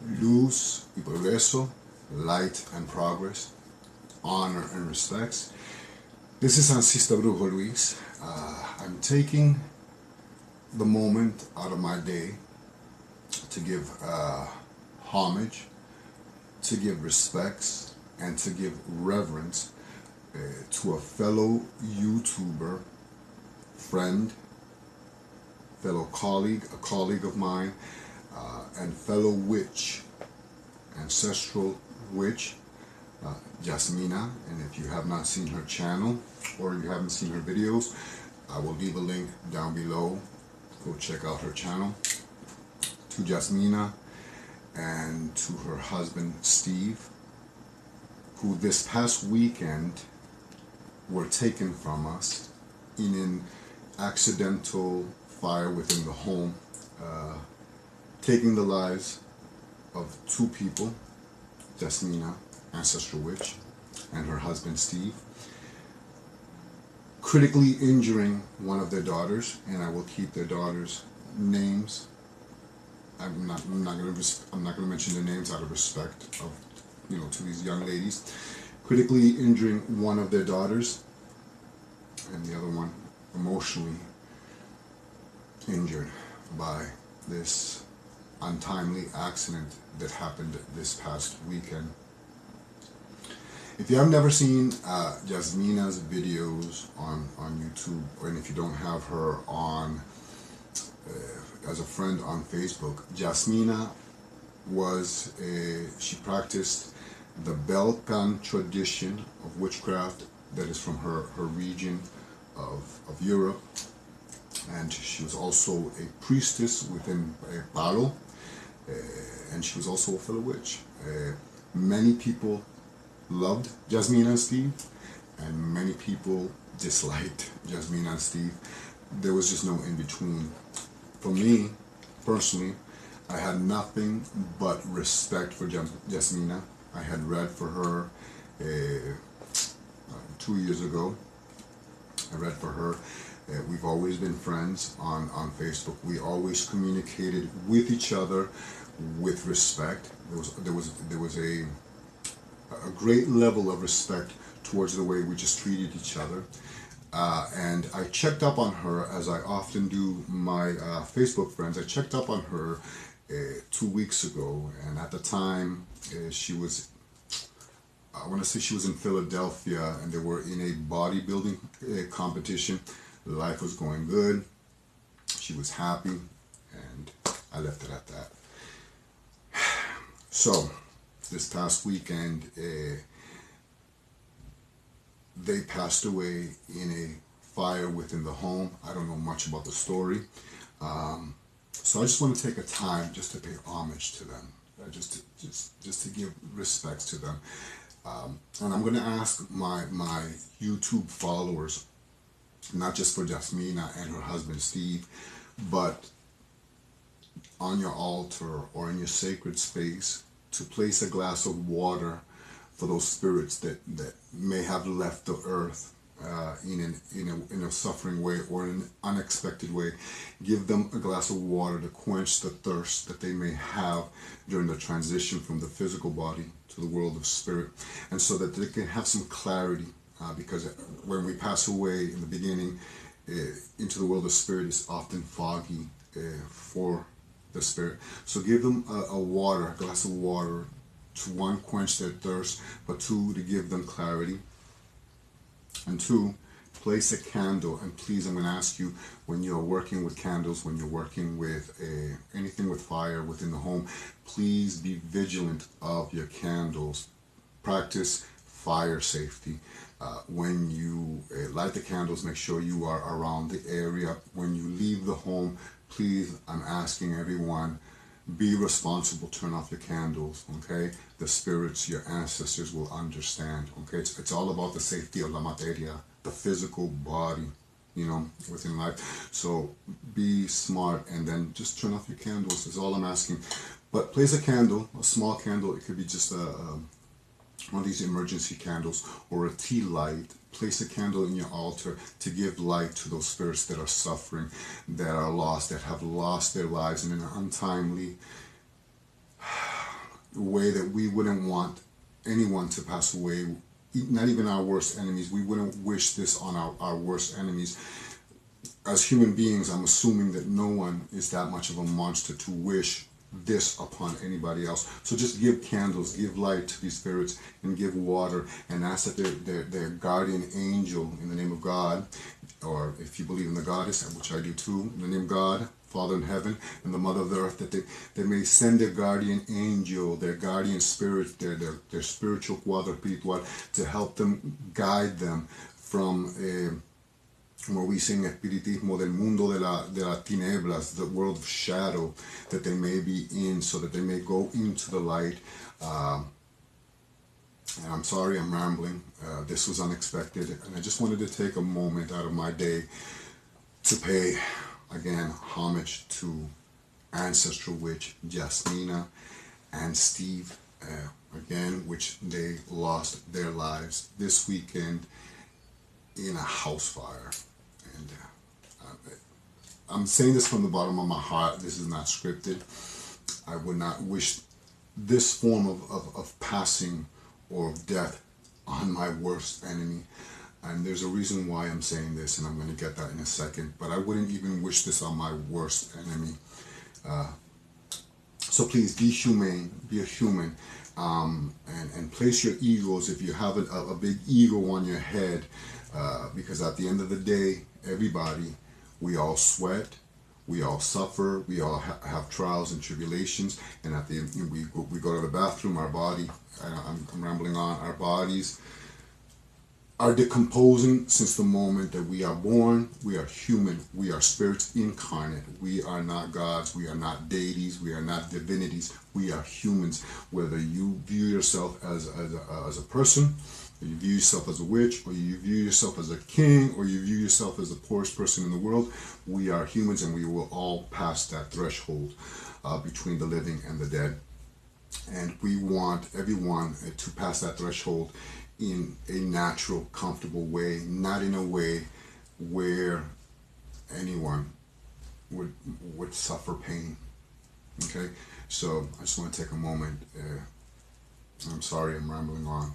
luz y progreso, light and progress, honor and respects. This is Ancestral Witch. I'm taking the moment out of my day to give homage, to give respects, and to give reverence to a fellow YouTuber, friend, fellow colleague, a colleague of mine, and fellow witch, Ancestral Witch, Jasmina. And if you have not seen her channel or you haven't seen her videos, I will leave a link down below. Go check out her channel. To Jasmina and to her husband Steve, who this past weekend were taken from us in an accidental fire within the home, taking the lives of two people, Jasmina, Ancestral Witch, and her husband Steve, critically injuring one of their daughters, and I will keep their daughters' names. I'm not going to mention their names out of respect of, to these young ladies. Critically injuring one of their daughters, and the other one emotionally injured by this untimely accident that happened this past weekend. If you have never seen Jasmina's videos on YouTube, and if you don't have her on as a friend on Facebook, Jasmina she practiced the Balkan tradition of witchcraft that is from her region of Europe, and she was also a priestess within Palo, and she was also a fellow witch. Many people loved Jasmina Steve, and many people disliked Jasmina Steve. There was just no in between. For me, personally, I had nothing but respect for Jasmina. I had read for her 2 years ago. I read for her. We've always been friends on Facebook. We always communicated with each other with respect. There was a great level of respect towards the way we just treated each other. And I checked up on her, as I often do my Facebook friends. I checked up on her 2 weeks ago, and at the time she was, I want to say she was in Philadelphia, and they were in a bodybuilding competition. Life was going good. She was happy, and I left it at that. So, this past weekend, they passed away in a fire within the home. I don't know much about the story. So I just want to take a time just to pay homage to them, just to give respects to them. And I'm going to ask my YouTube followers, not just for Jasmina and her husband Steve, but on your altar or in your sacred space, to place a glass of water for those spirits that may have left the earth in a suffering way or in an unexpected way. Give them a glass of water to quench the thirst that they may have during the transition from the physical body to the world of spirit, and so that they can have some clarity, because when we pass away in the beginning into the world of spirit, is often foggy for the spirit. So give them a glass of water, to one, quench their thirst, but two, to give them clarity, and two, place a candle. And please, I'm going to ask you, when you're working with candles, when you're working with anything with fire within the home, please be vigilant of your candles. Practice fire safety. When you light the candles, make sure you are around the area. When you leave the home, please, I'm asking everyone, be responsible. Turn off your candles, okay? The spirits, your ancestors will understand, okay? It's all about the safety of la materia, the physical body, within life. So be smart, and then just turn off your candles is all I'm asking. But place a candle, a small candle. It could be just one of these emergency candles or a tea light. Place a candle in your altar to give light to those spirits that are suffering, that are lost, that have lost their lives in an untimely way that we wouldn't want anyone to pass away, not even our worst enemies. We wouldn't wish this on our worst enemies. As human beings, I'm assuming that no one is that much of a monster to wish this upon anybody else. So just give candles, give light to these spirits, and give water, and ask that their guardian angel, in the name of God, or if you believe in the goddess, which I do too, in the name of God, Father in heaven, and the Mother of the earth, that they may send their guardian angel, their guardian spirit, their spiritual cuadro espiritual, to help them, guide them from como we say in espiritismo, del mundo de las tinieblas, the world of shadow that they may be in, so that they may go into the light. And I'm sorry I'm rambling. This was unexpected, and I just wanted to take a moment out of my day to pay, again, homage to Ancestral Witch, Jasmina and Steve, again, which they lost their lives this weekend in a house fire. And I'm saying this from the bottom of my heart. This is not scripted. I would not wish this form of passing or of death on my worst enemy. And there's a reason why I'm saying this, and I'm going to get that in a second. But I wouldn't even wish this on my worst enemy. So please be humane, be a human, and place your egos, if you have a big ego on your head, because at the end of the day, everybody, we all sweat, we all suffer, we all have trials and tribulations, and at the end, we go to the bathroom, our body, I'm rambling on, our bodies are decomposing since the moment that we are born. We are human, we are spirits incarnate, we are not gods, we are not deities, we are not divinities, we are humans. Whether you view yourself as a person, or you view yourself as a witch, or you view yourself as a king, or you view yourself as the poorest person in the world, we are humans, and we will all pass that threshold between the living and the dead. And we want everyone to pass that threshold in a natural, comfortable way, not in a way where anyone would suffer pain. Okay, so I just want to take a moment. I'm sorry I'm rambling on.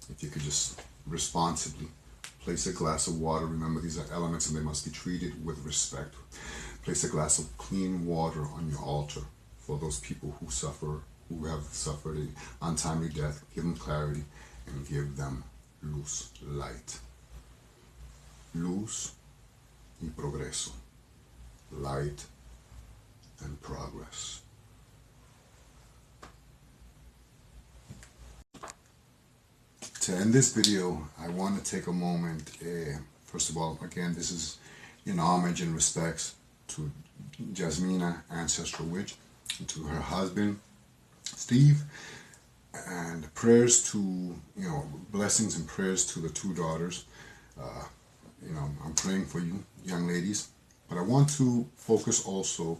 If you could just responsibly place a glass of water. Remember, these are elements and they must be treated with respect. Place a glass of clean water on your altar for those people who have suffered an untimely death. Give them clarity and give them luz, light. Luz y progreso. Light and progress. To end this video, I want to take a moment. First of all, again, this is in homage and respects to Jasmina, Ancestral Witch, and to her husband, Steve, and prayers to, blessings and prayers to the two daughters. I'm praying for you, young ladies. But I want to focus also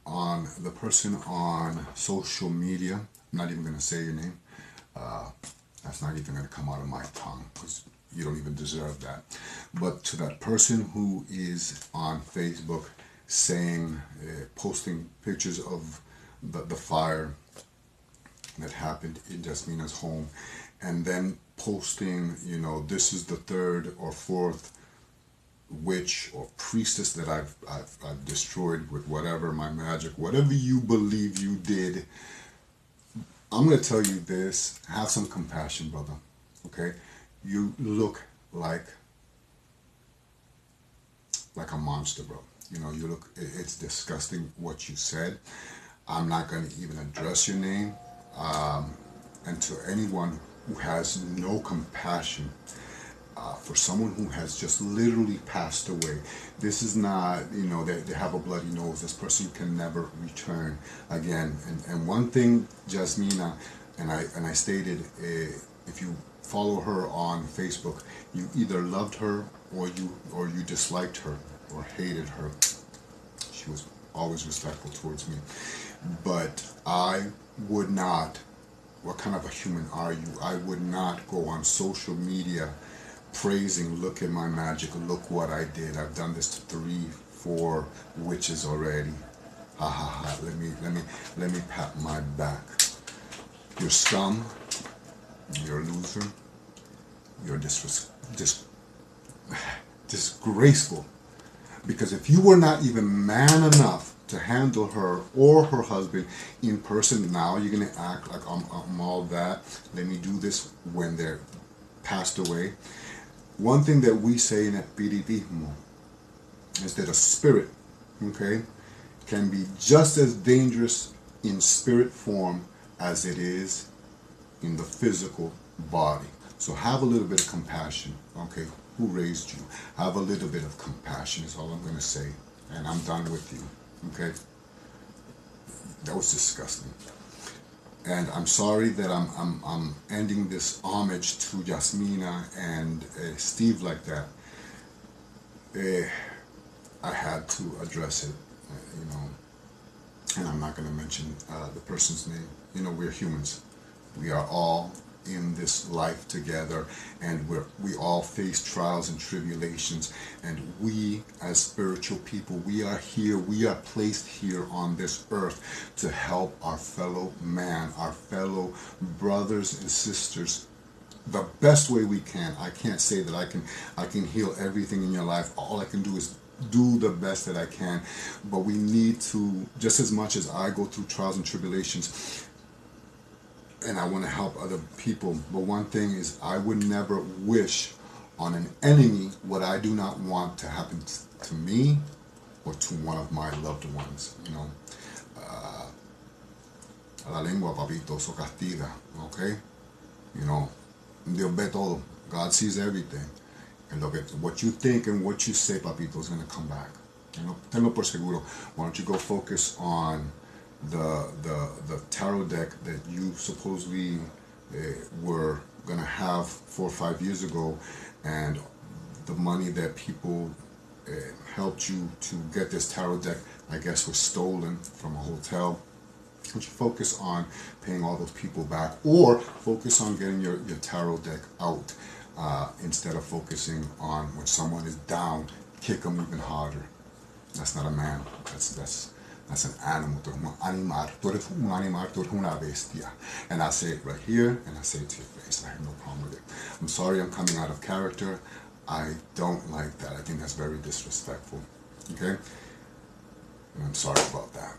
on the person on social media. I'm not even going to say your name. That's not even going to come out of my tongue, because you don't even deserve that. But to that person who is on Facebook saying, posting pictures of the fire that happened in Jasmina's home, and then posting, this is the third or fourth witch or priestess that I've destroyed with whatever, my magic, whatever you believe you did. I'm going to tell you this, have some compassion, brother, okay? You look like a monster, bro. You look, it's disgusting what you said. I'm not going to even address your name. And to anyone who has no compassion for someone who has just literally passed away, this is not, they have a bloody nose. This person can never return again. And one thing, Jasmina, and I stated, if you follow her on Facebook, you either loved her or you disliked her or hated her. She was always respectful towards me. But I would not, what kind of a human are you? I would not go on social media praising, look at my magic, look what I did. I've done this to 3, 4 witches already. Ha ha ha. Let me pat my back. You're scum, you're a loser, you're disgraceful. Because if you were not even man enough to handle her or her husband in person, now you're going to act like I'm all that. Let me do this when they're passed away. One thing that we say in Espiritismo is that a spirit, okay, can be just as dangerous in spirit form as it is in the physical body. So have a little bit of compassion, okay? Who raised you? Have a little bit of compassion is all I'm going to say. And I'm done with you, okay? That was disgusting. And I'm sorry that I'm ending this homage to Jasmina and Steve like that. I had to address it, you know. And I'm not going to mention the person's name. You know, we're humans. We are all in this life together, and we all face trials and tribulations, and we as spiritual people, we are here, we are placed here on this earth to help our fellow man, our fellow brothers and sisters the best way we can. I can't say that I can heal everything in your life. All I can do is do the best that I can, but we need to, just as much as I go through trials and tribulations, and I want to help other people, but one thing is I would never wish on an enemy what I do not want to happen to me or to one of my loved ones, you know. La lengua, papito, eso castiga, okay? You know, Dios ve todo. God sees everything. And look at what you think and what you say, papito, is going to come back. Tenlo por seguro. Why don't you go focus on the tarot deck that you supposedly were going to have 4 or 5 years ago, and the money that people helped you to get this tarot deck, I guess, was stolen from a hotel. Why don't you focus on paying all those people back, or focus on getting your tarot deck out instead of focusing on when someone is down, kick them even harder. That's not a man. That's an animal. Tú eres un animal. Tú eres un animal. Tú eres una bestia. And I say it right here, and I say it to your face. I have no problem with it. I'm sorry I'm coming out of character. I don't like that. I think that's very disrespectful. Okay? And I'm sorry about that.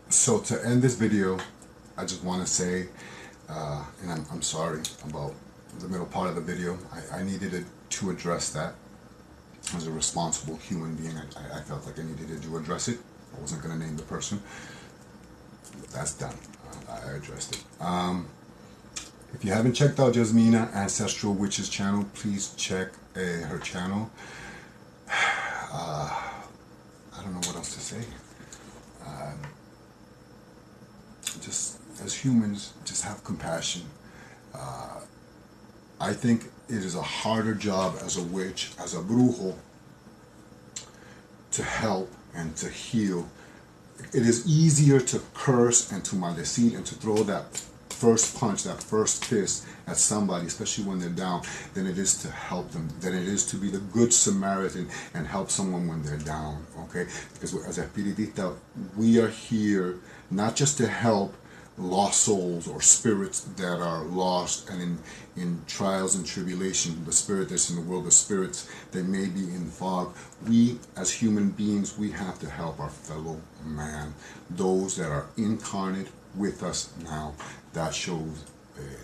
So to end this video, I just want to say, and I'm sorry about the middle part of the video. I needed to address that. As a responsible human being, I felt like I needed to address it. I wasn't going to name the person. But that's done. I addressed it. If you haven't checked out Jasmina Ancestral Witch's channel, please check her channel. I don't know what else to say. Just as humans, just have compassion. I think it is a harder job as a witch, as a brujo, to help and to heal. It is easier to curse and to maldecir and to throw that first punch, that first fist at somebody, especially when they're down, than it is to help them, than it is to be the good Samaritan and help someone when they're down, okay? Because as a espiritista, we are here not just to help lost souls or spirits that are lost and in trials and tribulation, the spirit that's in the world, the spirits that may be in fog. We as human beings, we have to help our fellow man, those that are incarnate with us now. That shows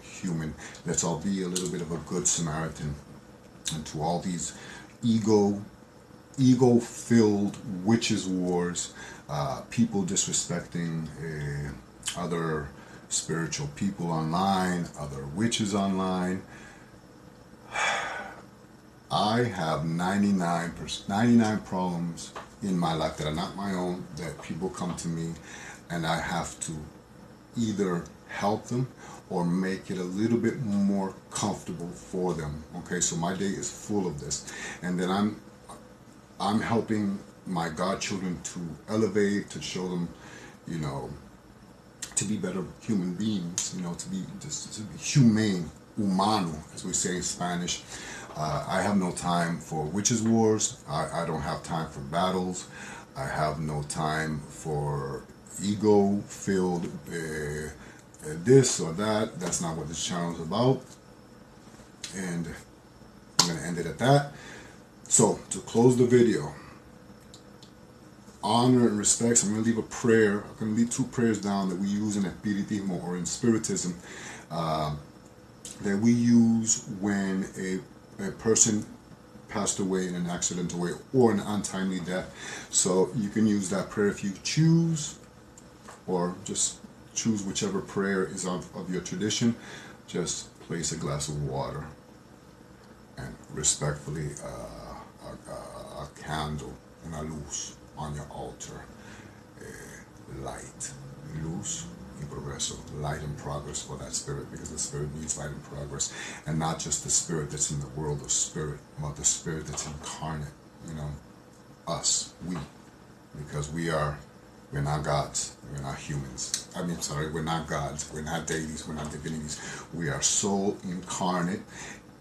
human. Let's all be a little bit of a good Samaritan. And to all these ego-filled witches wars, people disrespecting other spiritual people online, other witches online. I have 99 problems in my life that are not my own, that people come to me and I have to either help them or make it a little bit more comfortable for them. Okay, so my day is full of this. And then I'm helping my godchildren to elevate, to show them, you know, to be better human beings, you know, to be humane, humano, as we say in Spanish. I have no time for witches wars. I don't have time for battles. I have no time for ego-filled this or that. That's not what this channel is about. And I'm going to end it at that. So, to close the video, honor and respects, I'm going to leave a prayer. I'm going to leave 2 prayers down that we use in Espiritismo or in Spiritism, that we use when a person passed away in an accidental way or an untimely death. So you can use that prayer if you choose, or just choose whichever prayer is of your tradition. Just place a glass of water and respectfully a candle, una luz on your altar. Light, luz y progreso, light and progress for that spirit, because the spirit needs light and progress, and not just the spirit that's in the world of spirit, but the spirit that's incarnate, you know, us, we, because we're not gods, we're not humans. I mean, sorry, we're not gods, we're not deities, we're not divinities. We are soul incarnate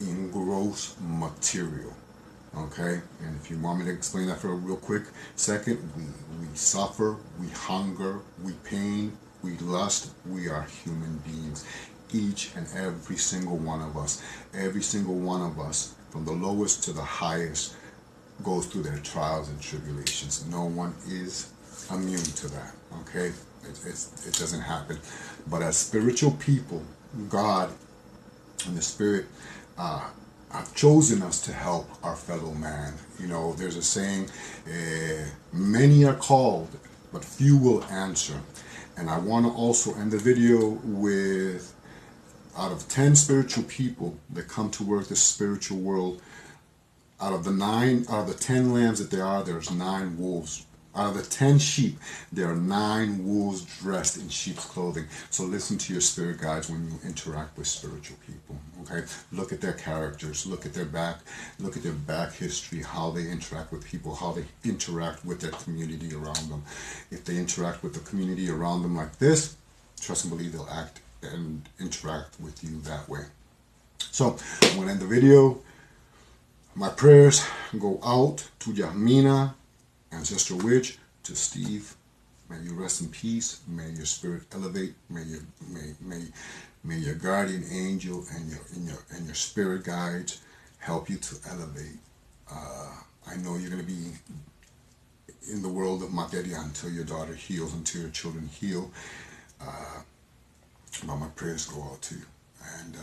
in gross material. Okay, and if you want me to explain that for a real quick second, we suffer, we hunger, we pain, we lust. We are human beings, each and every single one of us. Every single one of us, from the lowest to the highest, goes through their trials and tribulations. No one is immune to that. Okay, it doesn't happen. But as spiritual people, God and the Spirit have chosen us to help our fellow man. You know, there's a saying, many are called, but few will answer. And I want to also end the video with, out of 10 spiritual people that come to work the spiritual world, out of the 10 lambs that there are, there's 9 wolves. Out of the 10 sheep, there are 9 wolves dressed in sheep's clothing. So listen to your spirit guides when you interact with spiritual people. Okay, look at their characters, look at their back history, how they interact with people, how they interact with their community around them. If they interact with the community around them like this, trust and believe they'll act and interact with you that way. So I'm going to end the video. My prayers go out to Jasmina, Ancestral Witch, to Steve. May you rest in peace. May your spirit elevate. May your guardian angel and your spirit guides help you to elevate. I know you're going to be in the world of materia until your daughter heals, until your children heal. But my prayers go out to you. And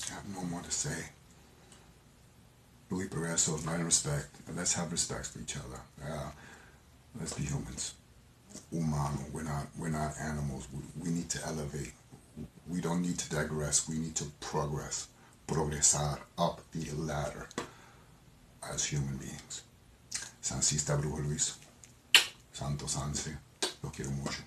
I have no more to say. Louis Progresso, light and respect. Let's have respect for each other. Let's be humans. Humano. We're not animals. We need to elevate. We don't need to digress. We need to progress. Progresar up the ladder as human beings. Sancista Brujo Luis. Santo Sanse. Lo quiero mucho.